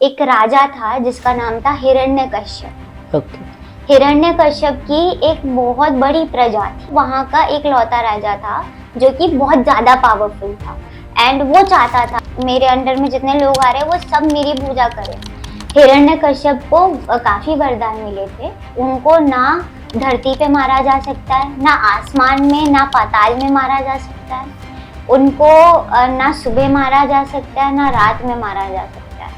एक राजा था जिसका नाम था हिरण्यकश्यप। ओके। हिरण्यकश्यप की एक बहुत बड़ी प्रजा थी। वहाँ का एक लौता राजा था जो कि बहुत ज्यादा पावरफुल था एंड वो चाहता था मेरे अंडर में जितने लोग आ रहे हैं वो सब मेरी पूजा करें। हिरण्यकश्यप को काफी वरदान मिले थे। उनको ना धरती पे मारा जा सकता है, ना आसमान में, ना पाताल में मारा जा सकता है। उनको ना सुबह मारा जा सकता है, ना रात में मारा जा सकता है।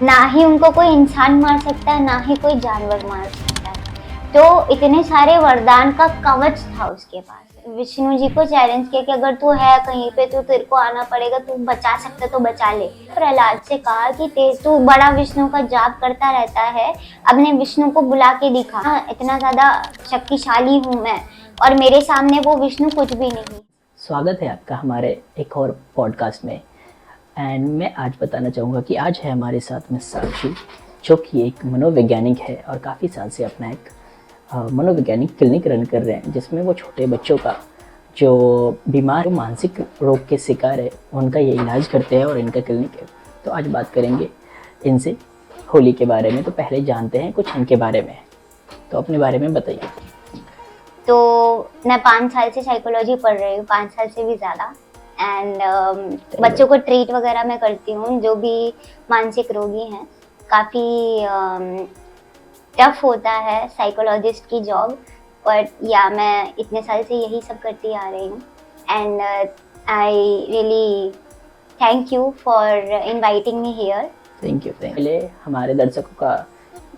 ना ही उनको कोई इंसान मार सकता है, ना ही कोई जानवर मार सकता है। तो इतने सारे वरदान का कवच था उसके पास। विष्णु जी को चैलेंज किया कि अगर तू है कहीं पे तो तेरे को आना पड़ेगा, तू बचा सकता तो बचा ले। प्रहलाद से कहा कि तू बड़ा विष्णु का जाप करता रहता है, अपने विष्णु को बुला के दिखा। इतना ज्यादा शक्तिशाली हूँ मैं और मेरे सामने वो विष्णु कुछ भी नहीं। स्वागत है आपका हमारे एक और पॉडकास्ट में। एंड मैं आज बताना चाहूँगा कि आज है हमारे साथ में साक्षी, जो कि एक मनोवैज्ञानिक है और काफ़ी साल से अपना एक मनोवैज्ञानिक क्लिनिक रन कर रहे हैं, जिसमें वो छोटे बच्चों का जो बीमार मानसिक रोग के शिकार है उनका ये इलाज करते हैं और इनका क्लिनिक है। तो आज बात करेंगे इनसे होली के बारे में। तो पहले जानते हैं कुछ इनके बारे में। तो अपने बारे में बताइए। तो मैं 5 साल से साइकोलॉजी पढ़ रही हूँ, 5 साल से भी ज़्यादा। एंड बच्चों को ट्रीट वगैरह मैं करती हूँ जो भी मानसिक रोगी हैं। काफ़ी टफ होता है साइकोलॉजिस्ट की जॉब, बट या मैं इतने साल से यही सब करती आ रही हूँ। And I really thank you for inviting me here. Thank you. पहले हमारे दर्शकों का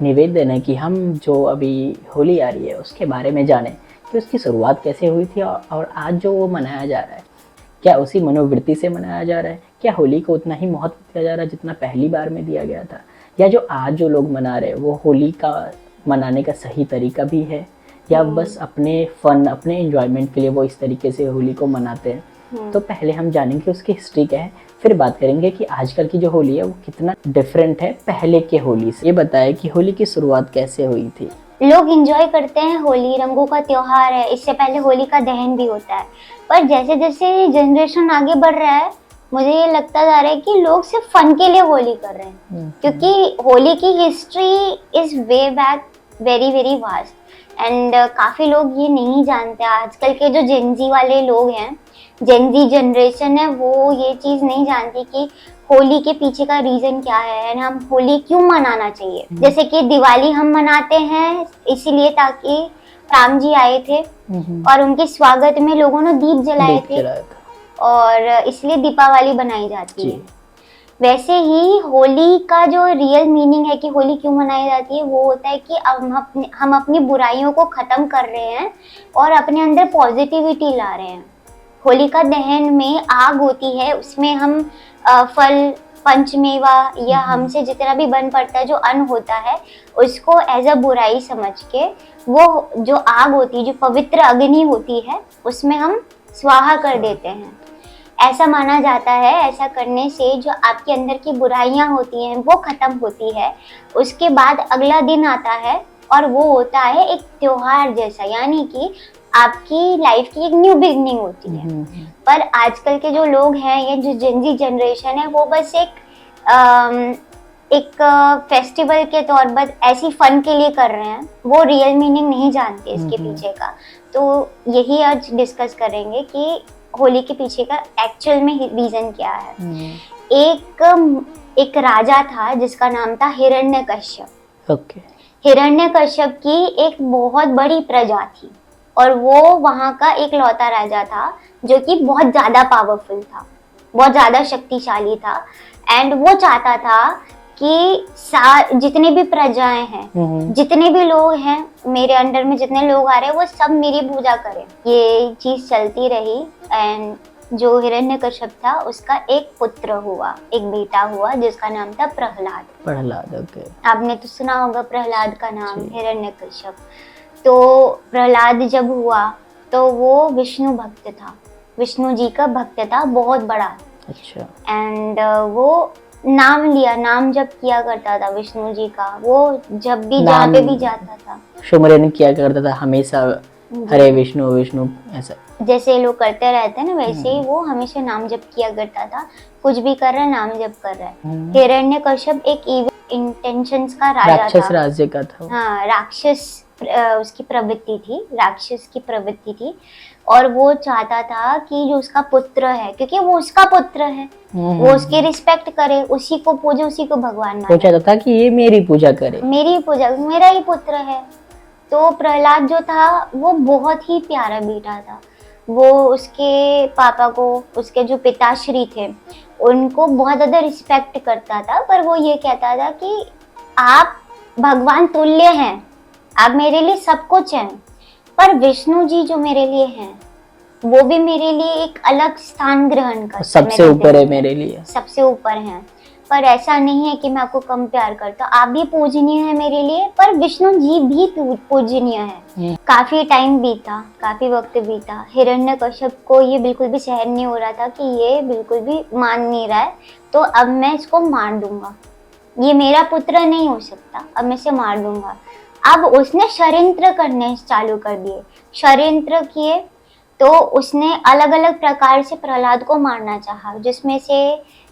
निवेदन है कि हम जो अभी होली आ रही है उसके बारे में जानें कि उसकी शुरुआत कैसे हुई थी और आज जो वो मनाया जा रहा है क्या उसी मनोवृत्ति से मनाया जा रहा है, क्या होली को उतना ही महत्व दिया जा रहा है जितना पहली बार में दिया गया था, या जो आज जो लोग मना रहे हैं वो होली का मनाने का सही तरीका भी है, या बस अपने फन अपने एंजॉयमेंट के लिए वो इस तरीके से होली को मनाते हैं। तो पहले हम जानेंगे उसकी हिस्ट्री क्या है, फिर बात करेंगे कि आजकल की जो होली है वो कितना डिफरेंट है पहले के होली से। ये बताए कि होली की शुरुआत कैसे हुई थी। लोग एंजॉय करते हैं, होली रंगों का त्योहार है। इससे पहले होली का दहन भी होता है, पर जैसे जैसे जनरेशन आगे बढ़ रहा है मुझे ये लगता जा रहा है कि लोग सिर्फ फन के लिए होली कर रहे हैं। क्योंकि होली की history is way back very very vast and काफी लोग ये नहीं जानते। आजकल के जो जेनजी वाले लोग हैं, जेनजी जनरेशन है, वो ये चीज नहीं जानती कि होली के पीछे का रीजन क्या है एंड हम होली क्यों मनाना चाहिए। जैसे कि दिवाली हम मनाते हैं इसीलिए ताकि राम जी आए थे और उनके स्वागत में लोगों ने दीप जलाए थे और इसलिए दीपावली बनाई जाती है। वैसे ही होली का जो रियल मीनिंग है कि होली क्यों मनाई जाती है वो होता है कि हम अपनी बुराइयों को खत्म कर रहे हैं और अपने अंदर पॉजिटिविटी ला रहे हैं। होली का दहन में आग होती है, उसमें हम फल पंचमेवा या हमसे जितना भी बन पड़ता है जो अन्न होता है उसको एज अ बुराई समझ के वो जो आग होती है, जो पवित्र अग्नि होती है, उसमें हम स्वाहा कर देते हैं। ऐसा माना जाता है, ऐसा करने से जो आपके अंदर की बुराइयां होती हैं वो खत्म होती है। उसके बाद अगला दिन आता है और वो होता है एक त्योहार जैसा, यानी कि आपकी लाइफ की एक न्यू बिगनिंग होती है। पर आजकल के जो लोग हैं, ये जो जेनजी जनरेशन है, वो बस एक फेस्टिवल के तौर पर ऐसी फन के लिए कर रहे हैं, वो रियल मीनिंग नहीं जानते इसके पीछे का। तो यही आज डिस्कस करेंगे कि होली के पीछे का एक्चुअल में रीजन क्या है। एक राजा था जिसका नाम था हिरण्यकश्यप। ओके। हिरण्यकश्यप की एक बहुत बड़ी प्रजा थी और वो वहाँ का एक लौता राजा था जो कि बहुत ज्यादा पावरफुल था, बहुत ज्यादा शक्तिशाली था। एंड वो चाहता था कि जितने भी प्रजाएं हैं, जितने भी लोग हैं मेरे अंडर में, जितने लोग आ रहे हैं वो सब मेरी पूजा करें। ये चीज चलती रही एंड जो हिरण्यकश्यप था उसका एक पुत्र हुआ, एक बेटा हुआ जिसका नाम था प्रहलाद। प्रहलाद, ओके। आपने तो सुना होगा प्रहलाद का नाम, हिरण्यकश्यप। तो प्रहलाद जब हुआ तो वो विष्णु भक्त था, विष्णु जी का भक्त था बहुत बड़ा। अच्छा। एंड वो नाम जप किया करता था विष्णु जी का। वो जब भी जहाँ पे भी जाता था सुमरन किया करता था हमेशा, हरे विष्णु विष्णु, ऐसा जैसे लोग करते रहते हैं ना, वैसे ही वो हमेशा नाम जप किया करता था। कुछ भी कर रहा है, नाम जप कर रहा है। हिरण्यकश्यप एक इविल इंटेंशंस का राजा राक्षस था। राज्य का था वो। हाँ, राक्षस उसकी प्रवृत्ति थी, राक्षस की प्रवृत्ति थी। और वो चाहता था कि जो उसका पुत्र है, क्योंकि वो उसका पुत्र है, वो उसकी रिस्पेक्ट करे, उसी को पूजे, उसी को भगवान वो माने। चाहता था कि ये मेरी पूजा करे, मेरी पूजा, मेरा ही पुत्र है। तो प्रहलाद जो था वो बहुत ही प्यारा बेटा था। वो उसके पापा को, उसके जो पिताश्री थे, उनको बहुत ज्यादा रिस्पेक्ट करता था। पर वो ये कहता था कि आप भगवान तुल्य हैं, आप मेरे लिए सब कुछ हैं, पर विष्णु जी जो मेरे लिए हैं वो भी मेरे लिए एक अलग स्थान ग्रहण करते हैं, सबसे मेरे ऊपर दिल है में, मेरे लिए। सबसे ऊपर हैं। पर ऐसा नहीं है कि मैं आपको कम प्यार करता हूँ, आप भी पूजनीय है मेरे लिए, पर विष्णु जी भी पूजनीय है। काफी टाइम बीता, काफी वक्त बीता, हिरण्यकश्यप को ये बिल्कुल भी सहन नहीं हो रहा था कि ये बिल्कुल भी मान नहीं रहा है, तो अब मैं इसको मार दूंगा, ये मेरा पुत्र नहीं हो सकता, अब मैं इसे मार दूंगा। अब उसने षड्यंत्र करने चालू कर दिए, षड्यंत्र किए। तो उसने अलग अलग प्रकार से प्रहलाद को मारना चाहा, जिसमें से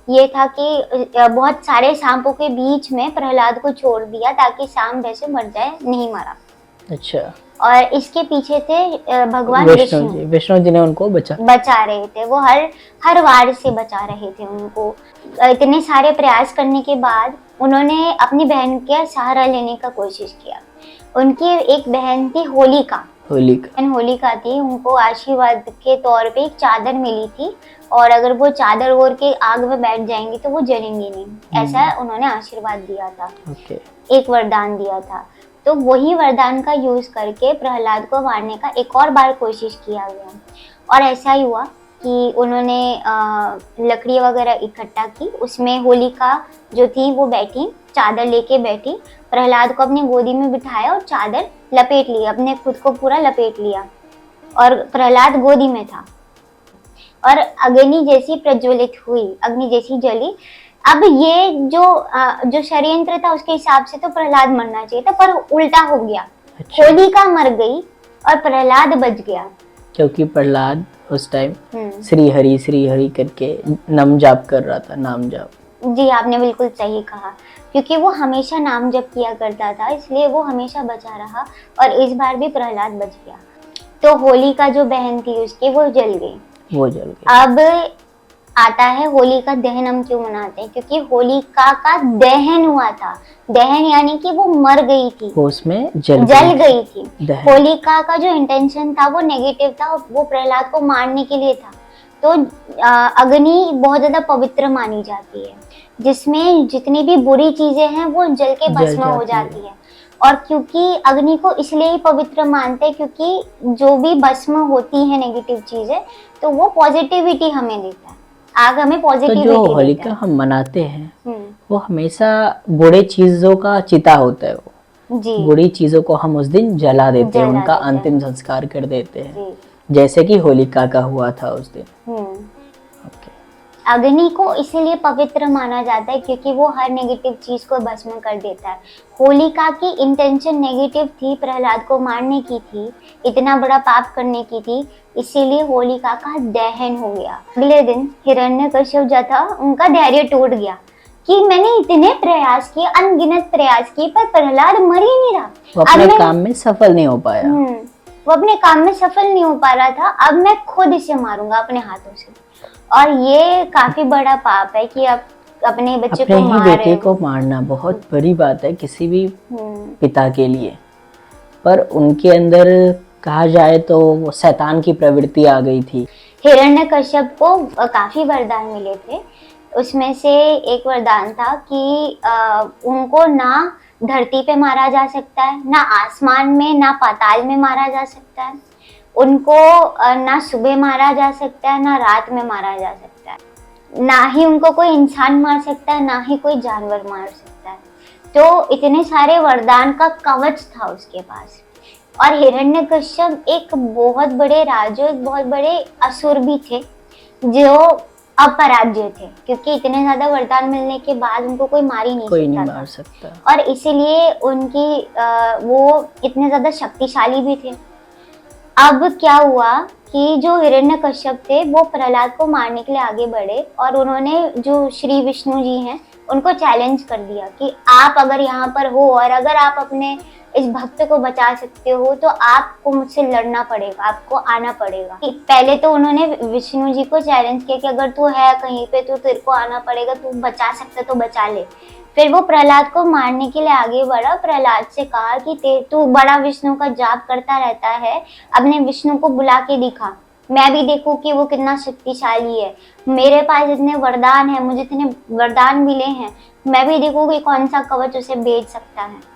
ये था कि बहुत सारे सांपों के बीच में प्रहलाद को छोड़ दिया ताकि सांप वैसे मर जाए, नहीं मरा। अच्छा। और इसके पीछे थे भगवान विष्णु जी ने उनको बचा रहे थे। वो हर वार से बचा रहे थे उनको। इतने सारे प्रयास करने के बाद उन्होंने अपनी बहन का सहारा लेने का कोशिश किया। उनकी एक बहन थी होलिका थी, उनको आशीर्वाद के तौर पे एक चादर मिली थी, और अगर वो चादर ओढ़ के आग में बैठ जाएंगी तो वो जलेंगी नहीं, ऐसा उन्होंने आशीर्वाद दिया था। एक वरदान दिया था। तो वही वरदान का यूज करके प्रहलाद को मारने का एक और बार कोशिश किया गया, और ऐसा ही हुआ कि उन्होंने लकड़ी वगैरह इकट्ठा की, उसमें होलिका जो थी वो बैठी, चादर लेके बैठी, प्रहलाद को अपनी गोदी में बिठाया और चादर लपेट ली, अपने खुद को पूरा लपेट लिया, और प्रहलाद गोदी में था। और अग्नि जैसी प्रज्वलित हुई, अग्नि जैसी जली। अब ये जो षड्यंत्र था उसके हिसाब से तो प्रहलाद मरना चाहिए था, पर उल्टा हो गया। अच्छा। होलिका मर गई और प्रहलाद बच गया, क्योंकि प्रहलाद उस टाइम श्री हरि करके नाम जाप कर रहा था, नाम जाप। जी, आपने बिल्कुल सही कहा, क्योंकि वो हमेशा नाम जप किया करता था, इसलिए वो हमेशा बचा रहा, और इस बार भी प्रहलाद बच गया। तो होलिका जो बहन थी उसकी, वो जल गई। अब आता है होली का दहन हम क्यों मनाते हैं, क्योंकि होलिका का दहन हुआ था। दहन यानी कि वो मर गई थी, वो उसमें जल गई थी। होलिका का जो इंटेंशन था वो नेगेटिव था, वो प्रहलाद को मारने के लिए था। तो अग्नि बहुत ज्यादा पवित्र मानी जाती है, जिसमें जितनी भी बुरी चीजें हैं वो जल के भस्म हो जाती है। और क्योंकि अग्नि को इसलिए ही पवित्र मानते हैं क्योंकि जो भी भस्म होती है नेगेटिव चीजें, तो वो पॉजिटिविटी हमें देता है, आग हमें पॉजिटिविटी देता है। तो जो होलिका हम मनाते हैं वो हमेशा बुरे चीजों का चिता होता है, वो जी, बुरी चीजों को हम उस दिन जला देते हैं, उनका अंतिम संस्कार कर देते हैं, जैसे कि होलिका का हुआ था उस दिन। अग्नि को इसीलिए पवित्र माना जाता है क्योंकि वो हर नेगेटिव चीज को भस्म कर देता है। होलिका की इंटेंशन नेगेटिव थी, प्रहलाद को मारने की थी, इतना बड़ा पाप करने की थी, इसीलिए होलिका का दहन हो गया। अगले दिन हिरण्यकश्यप जो था उनका धैर्य टूट गया कि मैंने इतने प्रयास किए, अनगिनत प्रयास किए, पर प्रहलाद मर ही नहीं रहा। वो अपने काम में सफल नहीं हो पाया। वो अपने काम में सफल नहीं हो पा रहा था। अब मैं खुद इसे मारूंगा अपने हाथों से, और ये काफी बड़ा पाप है कि आप अपने बच्चे को मार रहे हो। बेटे को मारना बहुत बड़ी बात है किसी भी पिता के लिए, पर उनके अंदर कहा जाए तो वो शैतान की प्रवृत्ति आ गई थी। हिरण्यकश्यप को काफी वरदान मिले थे, उसमें से एक वरदान था कि उनको ना धरती पे मारा जा सकता है, ना आसमान में, ना पाताल में मारा जा सकता है, उनको ना सुबह मारा जा सकता है, ना रात में मारा जा सकता है, ना ही उनको कोई इंसान मार सकता है, ना ही कोई जानवर मार सकता है। तो इतने सारे वरदान का कवच था उसके पास। और हिरण्यकश्यप एक बहुत बड़े राजा, एक बहुत बड़े असुर भी थे जो अपराज्य थे, क्योंकि इतने ज्यादा वरदान मिलने के बाद उनको कोई मार ही नहीं सकता। और इसीलिए उनकी वो इतने ज्यादा शक्तिशाली भी थे। अब क्या हुआ कि जो हिरण्यकश्यप थे वो प्रहलाद को मारने के लिए आगे बढ़े और उन्होंने जो श्री विष्णु जी हैं उनको चैलेंज कर दिया कि आप अगर यहाँ पर हो और अगर आप अपने इस भक्त को बचा सकते हो तो आपको मुझसे लड़ना पड़ेगा, आपको आना पड़ेगा। कि पहले तो उन्होंने विष्णु जी को चैलेंज किया कि अगर तू है कहीं पे तो तेरे को आना पड़ेगा, तू बचा सकता तो बचा ले। फिर वो प्रहलाद को मारने के लिए आगे बढ़ा, प्रहलाद से कहा कि तू बड़ा विष्णु का जाप करता रहता है, अपने विष्णु को बुला के दिखा, मैं भी देखूं कि वो कितना शक्तिशाली है। मेरे पास इतने वरदान है, मुझे इतने वरदान मिले हैं, मैं भी देखूं कि कौन सा कवच उसे भेज सकता है,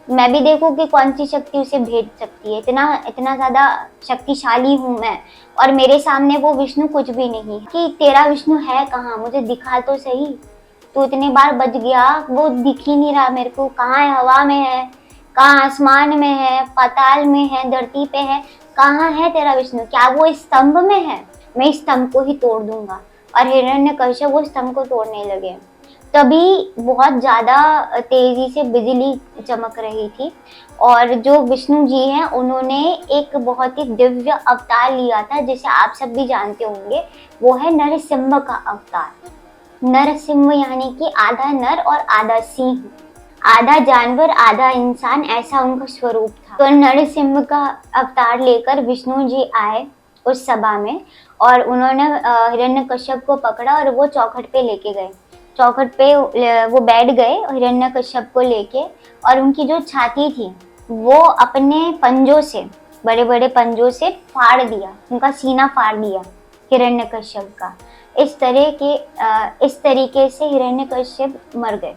मैं भी देखूं कि कौन सी शक्ति उसे भेज सकती है। इतना ज्यादा शक्तिशाली हूँ मैं और मेरे सामने वो विष्णु कुछ भी नहीं। कि तेरा विष्णु है कहाँ, मुझे दिखा तो सही, तू इतनी बार बच गया, वो दिख ही नहीं रहा मेरे को। कहाँ है, हवा में है, कहाँ आसमान में है, पाताल में है, धरती पे है, कहाँ है तेरा विष्णु? क्या वो इस स्तंभ में है? मैं इस स्तंभ को ही तोड़ दूंगा। और हिरण्यकश्यप वो स्तंभ को तोड़ने लगे। तभी बहुत ज्यादा तेजी से बिजली चमक रही थी और जो विष्णु जी हैं उन्होंने एक बहुत ही दिव्य अवतार लिया था जिसे आप सब भी जानते होंगे, वो है नरसिंह का अवतार। नरसिंह यानी कि आधा नर और आधा सिंह, आधा जानवर आधा इंसान, ऐसा उनका स्वरूप था। तो नरसिंह का अवतार लेकर विष्णु जी आए उस सभा में और उन्होंने हिरण्यकश्यप को पकड़ा और वो चौखट पे लेके गए। चौखट पे वो बैठ गए हिरण्यकश्यप को लेके और उनकी जो छाती थी वो अपने पंजों से, बड़े बड़े पंजों से फाड़ दिया, उनका सीना फाड़ दिया हिरण्यकश्यप का। इस तरीके से हिरण्यकश्यप मर गए।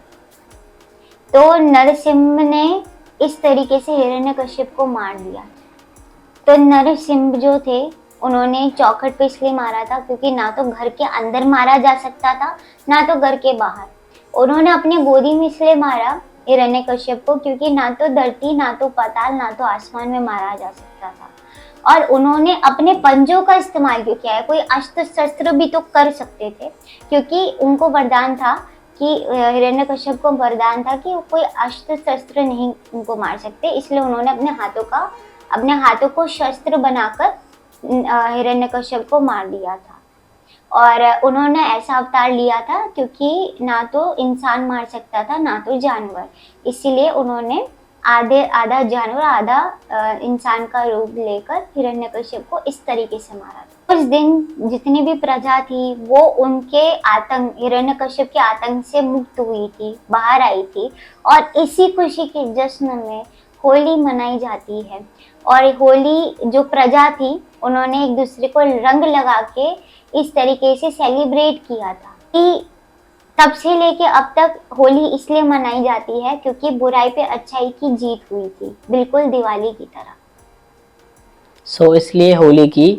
तो नरसिंह ने इस तरीके से हिरण्यकश्यप को मार दिया। तो नरसिंह जो थे उन्होंने चौखट पे इसलिए मारा था क्योंकि ना तो घर के अंदर मारा जा सकता था ना तो घर के बाहर। उन्होंने अपनी गोदी में इसलिए मारा हिरण्यकश्यप को क्योंकि ना तो धरती ना तो पाताल ना तो आसमान में मारा जा सकता था। और उन्होंने अपने पंजों का इस्तेमाल क्यों किया है? कोई अस्त्र शस्त्र भी तो कर सकते थे क्योंकि उनको वरदान था कि हिरण्यकश्यप को वरदान था कि कोई अस्त्र शस्त्र नहीं उनको मार सकते, इसलिए उन्होंने अपने हाथों को शस्त्र बनाकर हिरण्यकश्यप को मार दिया था। और उन्होंने ऐसा अवतार लिया था क्योंकि ना तो इंसान मार सकता था ना तो जानवर, इसीलिए उन्होंने आधा जानवर आधा इंसान का रूप लेकर हिरण्यकश्यप को इस तरीके से मारा था। उस दिन जितनी भी प्रजा थी वो उनके आतंक, हिरण्यकश्यप के आतंक से मुक्त हुई थी, बाहर आई थी और इसी खुशी के जश्न में होली मनाई जाती है। और होली जो प्रजा थी उन्होंने एक दूसरे को रंग लगा के इस तरीके से सेलिब्रेट किया था कि तब से लेके अब तक होली इसलिए मनाई जाती है क्योंकि बुराई पे अच्छाई की जीत हुई थी, बिल्कुल दिवाली की तरह। सो इसलिए होली की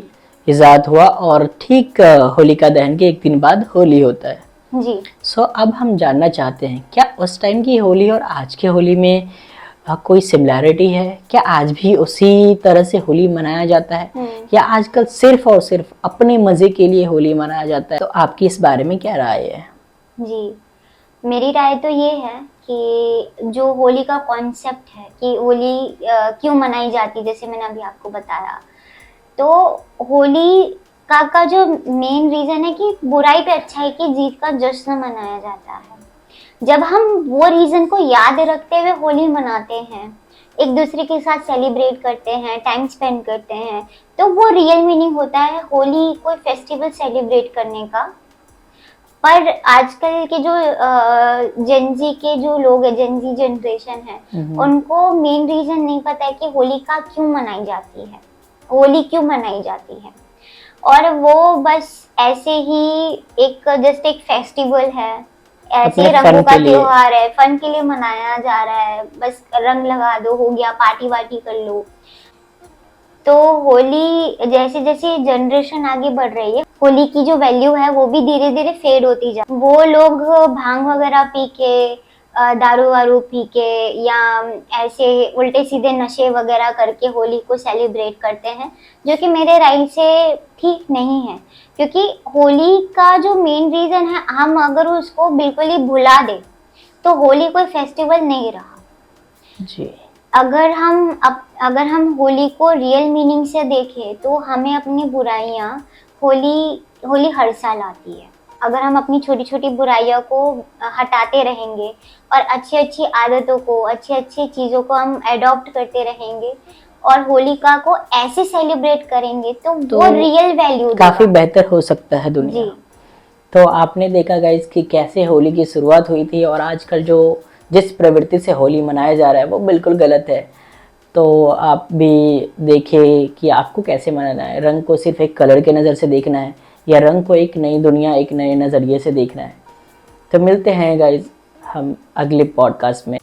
इजाद हुआ और ठीक होलिका दहन के एक दिन बाद होली होता है जी। सो अब हम जानना चाहते हैं क्या उस टाइम की होली और आज के होली में कोई सिमिलैरिटी है? क्या आज भी उसी तरह से होली मनाया जाता है या आजकल सिर्फ और सिर्फ अपने मजे के लिए होली मनाया जाता है? तो आपकी इस बारे में क्या राय है? जी, मेरी राय तो ये है कि जो होली का कॉन्सेप्ट है कि होली क्यों मनाई जाती है, जैसे मैंने अभी आपको बताया, तो होली का जो मेन रीजन है कि बुराई पे अच्छाई की जीत का जश्न मनाया जाता है। जब हम वो रीजन को याद रखते हुए होली मनाते हैं, एक दूसरे के साथ सेलिब्रेट करते हैं, टाइम स्पेंड करते हैं, तो वो रियल मीनिंग होता है होली कोई फेस्टिवल सेलिब्रेट करने का। पर आजकल के जो जेनजी के जो लोग हैं, जेनजी जनरेशन है, उनको मेन रीजन नहीं पता है कि होली का क्यों मनाई जाती है, होली क्यों मनाई जाती है। और वो बस ऐसे ही जस्ट एक फेस्टिवल है, ऐसे रंगों का त्योहार है, फन के लिए मनाया जा रहा है, बस रंग लगा दो हो गया, पार्टी वार्टी कर लो। तो होली जैसे जैसे जनरेशन आगे बढ़ रही है, होली की जो वैल्यू है वो भी धीरे धीरे फेड होती जा। वो लोग भांग वगैरह पी के, दारू वारू पी के या ऐसे उल्टे सीधे नशे वगैरह करके होली को सेलिब्रेट करते हैं, जो कि मेरे राय से ठीक नहीं है। क्योंकि होली का जो मेन रीजन है, हम अगर उसको बिल्कुल ही भुला दे तो होली कोई फेस्टिवल नहीं रहा। जी। अगर हम होली को रियल मीनिंग से देखें तो हमें अपनी बुराइयां होली हर साल आती है। अगर हम अपनी छोटी छोटी बुराइयों को हटाते रहेंगे और अच्छी अच्छी आदतों को, अच्छी अच्छी चीज़ों को हम एडॉप्ट करते रहेंगे और होलिका को ऐसे सेलिब्रेट करेंगे तो वो रियल वैल्यू काफी बेहतर हो सकता है दुनिया। जी। तो आपने देखा गाइस कि कैसे होली की शुरुआत हुई थी और आजकल जो जिस प्रवृत्ति से होली मनाया जा रहा है वो बिल्कुल गलत है। तो आप भी देखिए कि आपको कैसे मनाना है। रंग को सिर्फ एक कलर के नज़र से देखना है या रंग को एक नई दुनिया, एक नए नज़रिए से देखना है। तो मिलते हैं गाइस हम अगले पॉडकास्ट में।